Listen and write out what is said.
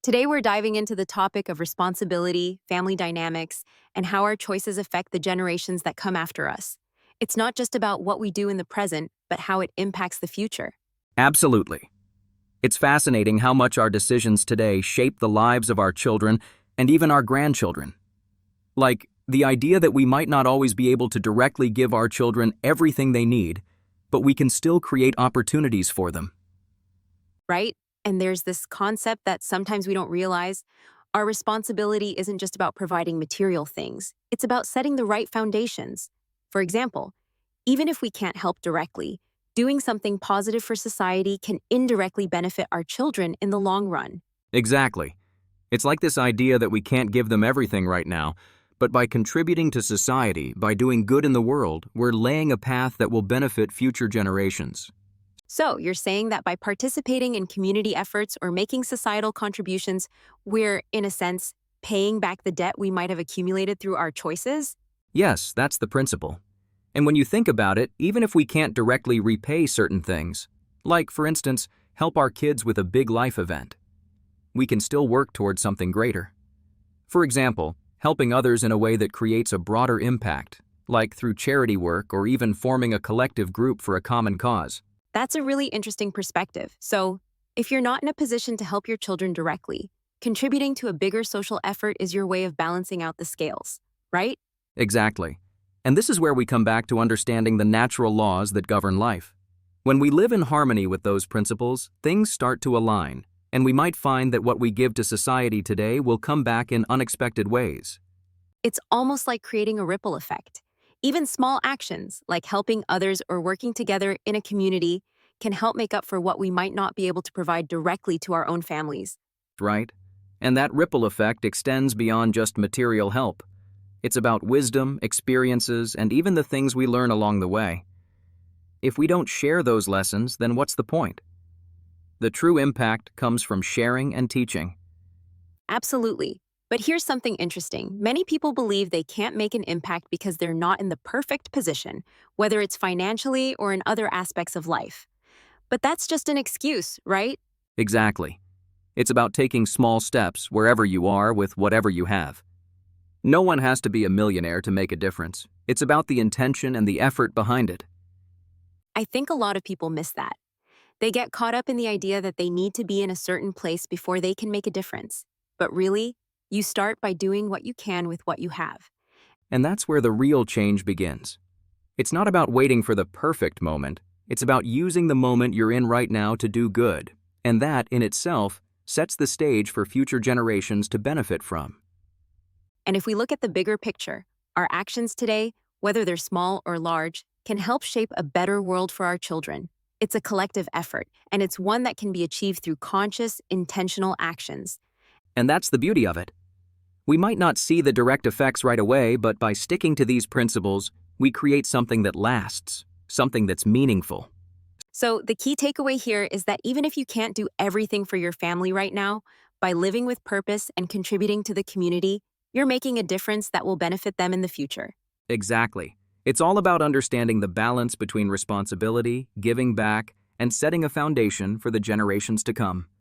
Today, we're diving into the topic of responsibility, family dynamics, and how our choices affect the generations that come after us. It's not just about what we do in the present, but how it impacts the future. Absolutely. It's fascinating how much our decisions today shape the lives of our children and even our grandchildren. Like, the idea that we might not always be able to directly give our children everything they need, but we can still create opportunities for them. Right? And there's this concept that sometimes we don't realize. Our responsibility isn't just about providing material things, it's about setting the right foundations. For example, even if we can't help directly, doing something positive for society can indirectly benefit our children in the long run. Exactly. It's like this idea that we can't give them everything right now, but by contributing to society, by doing good in the world, we're laying a path that will benefit future generations. So, you're saying that by participating in community efforts or making societal contributions, we're, in a sense, paying back the debt we might have accumulated through our choices? Yes, that's the principle. And when you think about it, even if we can't directly repay certain things, like, for instance, help our kids with a big life event, we can still work towards something greater. For example, helping others in a way that creates a broader impact, like through charity work or even forming a collective group for a common cause. That's a really interesting perspective. So, if you're not in a position to help your children directly, contributing to a bigger social effort is your way of balancing out the scales, right? Exactly. And this is where we come back to understanding the natural laws that govern life. When we live in harmony with those principles, things start to align, and we might find that what we give to society today will come back in unexpected ways. It's almost like creating a ripple effect. Even small actions, like helping others or working together in a community, can help make up for what we might not be able to provide directly to our own families. Right? And that ripple effect extends beyond just material help. It's about wisdom, experiences, and even the things we learn along the way. If we don't share those lessons, then what's the point? The true impact comes from sharing and teaching. Absolutely. But here's something interesting. Many people believe they can't make an impact because they're not in the perfect position, whether it's financially or in other aspects of life. But that's just an excuse, right? Exactly. It's about taking small steps wherever you are with whatever you have. No one has to be a millionaire to make a difference. It's about the intention and the effort behind it. I think a lot of people miss that. They get caught up in the idea that they need to be in a certain place before they can make a difference. But really, you start by doing what you can with what you have. And that's where the real change begins. It's not about waiting for the perfect moment. It's about using the moment you're in right now to do good. And that, in itself, sets the stage for future generations to benefit from. And if we look at the bigger picture, our actions today, whether they're small or large, can help shape a better world for our children. It's a collective effort, and it's one that can be achieved through conscious, intentional actions. And that's the beauty of it. We might not see the direct effects right away, but by sticking to these principles, we create something that lasts, something that's meaningful. So the key takeaway here is that even if you can't do everything for your family right now, by living with purpose and contributing to the community, you're making a difference that will benefit them in the future. Exactly. It's all about understanding the balance between responsibility, giving back, and setting a foundation for the generations to come.